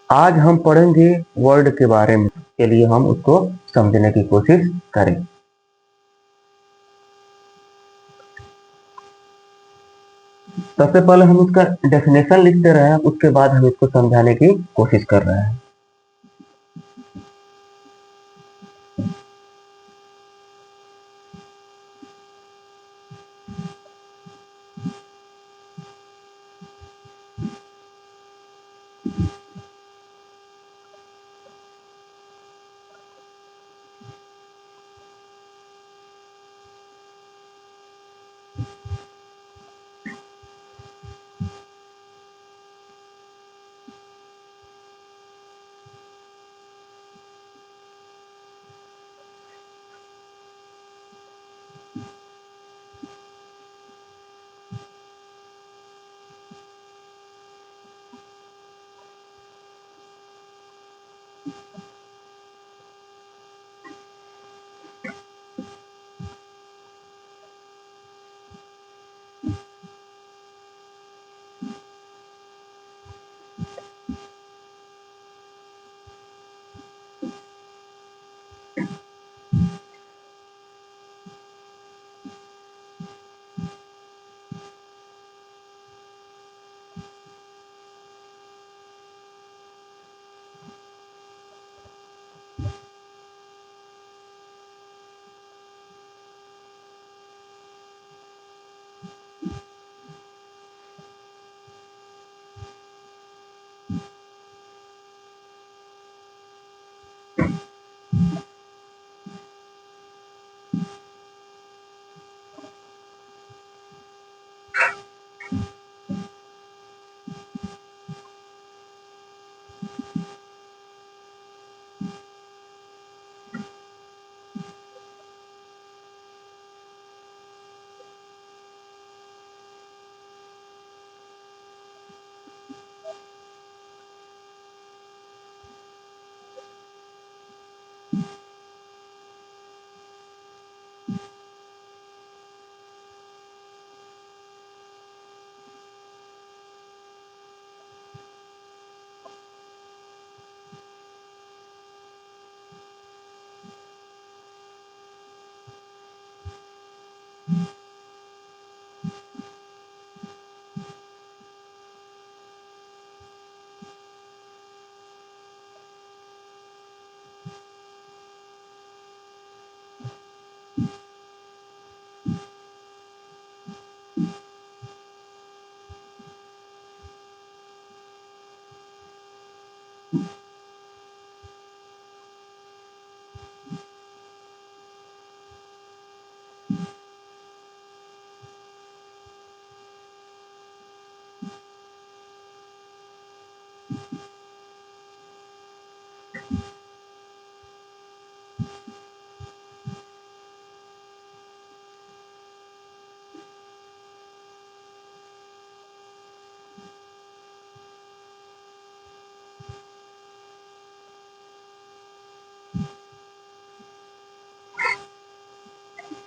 आज हम पढ़ेंगे वर्ड के बारे में, के लिए हम उसको समझने की कोशिश करें। सबसे पहले हम उसका डेफिनेशन लिखते रहे हैं, उसके बाद हम इसको समझाने की कोशिश कर रहे हैं।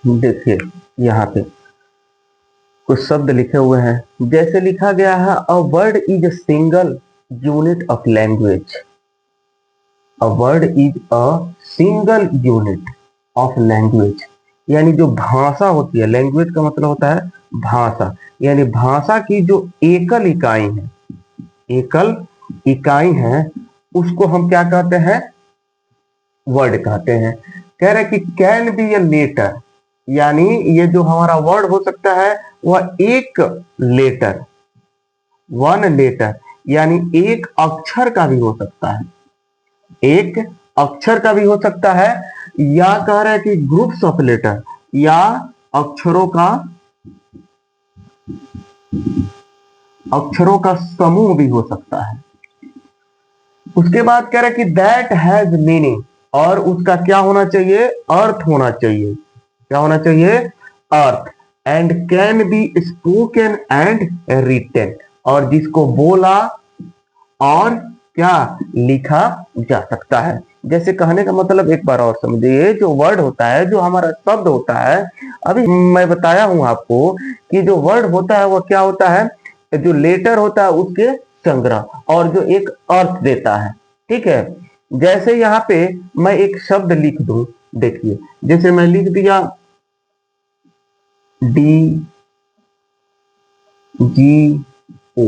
देखिए, यहाँ पे कुछ शब्द लिखे हुए हैं। जैसे लिखा गया है, a word is a single unit of language. A word is a single unit of language, यानी जो भाषा होती है, लैंग्वेज का मतलब होता है भाषा, यानी भाषा की जो एकल इकाई है, एकल इकाई है, उसको हम क्या कहते हैं? वर्ड कहते हैं। कह रहे कि कैन बी ए लेटर, यानी ये जो हमारा वर्ड हो सकता है वह एक लेटर, वन लेटर, यानी एक अक्षर का भी हो सकता है, एक अक्षर का भी हो सकता है, या कह रहे हैं कि ग्रुप्स ऑफ लेटर, या अक्षरों का अक्षरों का समूह भी हो सकता है। उसके बाद कह रहे हैं कि दैट हैज मीनिंग, और उसका क्या होना चाहिए? अर्थ होना चाहिए। क्या होना चाहिए? अर्थ। And can be spoken and written, और जिसको बोला और क्या लिखा जा सकता है। जैसे कहने का मतलब एक बार और समझिए, जो वर्ड होता है, जो हमारा शब्द होता है, अभी मैं बताया हूं आपको कि जो वर्ड होता है वह क्या होता है? जो लेटर होता है उसके संग्रह और जो एक अर्थ देता है। ठीक है, जैसे यहाँ पे मैं एक शब्द लिख दूं, देखिए जैसे मैं लिख दिया डी जी ओ,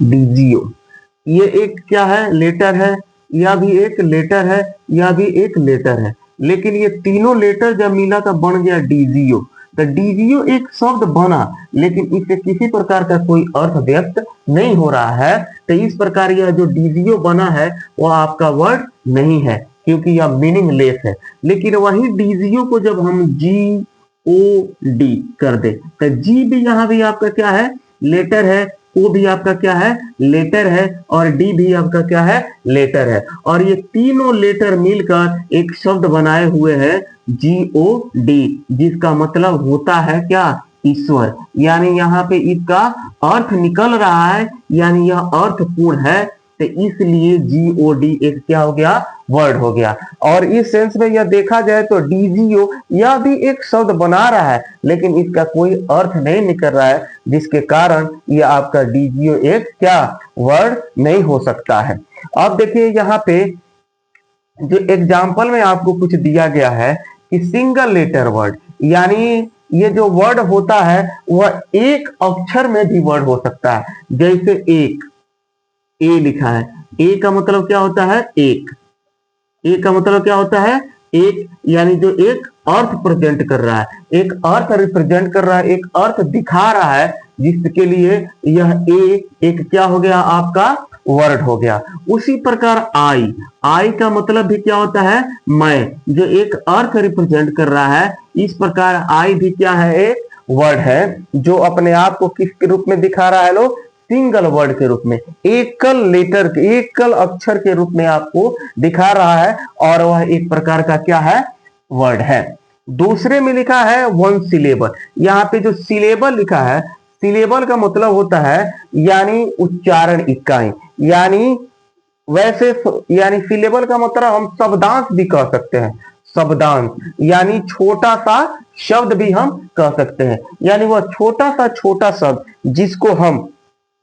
डीजीओ, ये एक क्या है, लेटर है, यह भी एक लेटर है, यह भी एक लेटर है, लेकिन ये तीनों लेटर जब मिला तब बन गया डीजीओ। तो डीजीओ एक शब्द बना, लेकिन इससे किसी प्रकार का कोई अर्थ व्यक्त नहीं हो रहा है। तो इस प्रकार यह जो डीजीओ बना है वह आपका वर्ड नहीं है, क्योंकि यह मीनिंगलेस है। लेकिन वही डीजीओ को जब हम जी ओ डी कर दे, तो जी भी यहाँ भी आपका क्या है, लेटर है, ओ भी आपका क्या है, लेटर है, और डी भी आपका क्या है, लेटर है, और ये तीनों लेटर मिलकर एक शब्द बनाए हुए हैं GOD, जिसका मतलब होता है क्या, ईश्वर। यानी यहाँ पे इसका अर्थ निकल रहा है, यानी यह अर्थपूर्ण है, तो इसलिए GOD एक क्या हो गया, वर्ड हो गया। और इस सेंस में यह देखा जाए तो डीजीओ यह भी एक शब्द बना रहा है, लेकिन इसका कोई अर्थ नहीं निकल रहा है, जिसके कारण यह आपका डीजीओ एक क्या वर्ड नहीं हो सकता है। अब देखिए यहाँ पे जो एग्जाम्पल में आपको कुछ दिया गया है कि सिंगल लेटर वर्ड, यानी ये जो वर्ड होता है वह एक अक्षर में भी वर्ड हो सकता है। जैसे एक, ए लिखा है, ए का मतलब क्या होता है, एक, ए का मतलब क्या होता है, एक, यानी जो एक अर्थ प्रेजेंट कर रहा है, एक अर्थ रिप्रेजेंट कर रहा है, एक अर्थ दिखा रहा है, जिसके लिए यह ए एक क्या हो गया, आपका वर्ड हो गया। उसी प्रकार आई, आई का मतलब भी क्या होता है, मैं, जो एक अर्थ रिप्रेजेंट कर रहा है। इस प्रकार आई भी क्या है, एक वर्ड है, जो अपने आप को किसके रूप में दिखा रहा है, लोग सिंगल वर्ड के रूप में, एकल लेटर, एकल अक्षर के रूप में आपको दिखा रहा है, और वह एक प्रकार का क्या है, वर्ड है। दूसरे में लिखा है वन सिलेबल, यहाँ पे जो सिलेबल लिखा है, सिलेबल का मतलब होता है यानी उच्चारण इकाई, यानी वैसे यानी सिलेबल का मतलब हम शब्दांश भी कह सकते हैं, शब्दांश यानी छोटा सा शब्द भी हम कह सकते हैं, यानी वह छोटा शब्द जिसको हम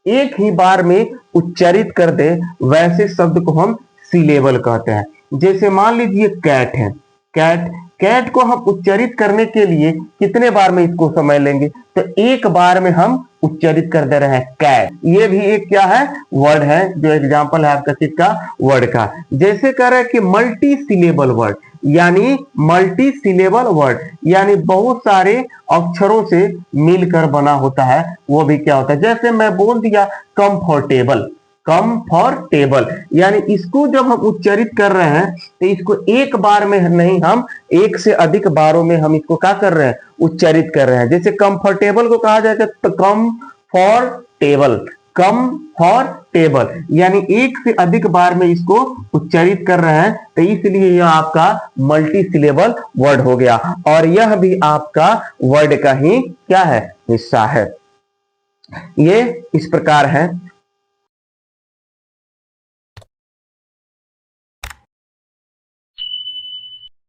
एक ही बार में उच्चारित कर दे, वैसे शब्द को हम सिलेबल कहते हैं। जैसे मान लीजिए कैट है, कैट, कैट को हम उच्चारित करने के लिए कितने बार में इसको समय लेंगे, तो एक बार में हम उच्चारित कर दे रहे हैं कैट। ये भी एक क्या है, वर्ड है, जो एग्जांपल है आपका किसका, वर्ड का। जैसे कह रहे हैं कि मल्टी सिलेबल वर्ड, यानी मल्टी सिलेबल वर्ड यानी बहुत सारे अक्षरों से मिलकर बना होता है, वो भी क्या होता है। जैसे मैं बोल दिया कंफर्टेबल, कंफर्टेबल, यानी इसको जब हम उच्चारित कर रहे हैं तो इसको एक बार में नहीं, हम एक से अधिक बारों में हम इसको क्या कर रहे हैं, उच्चारित कर रहे हैं। जैसे कंफर्टेबल को कहा जाएगा तो come for table, come for table, यानी एक से अधिक बार में इसको उच्चारित कर रहे हैं, तो इसलिए यह आपका मल्टी सिलेबल वर्ड हो गया, और यह भी आपका वर्ड का ही क्या है, हिस्सा है। ये इस प्रकार है।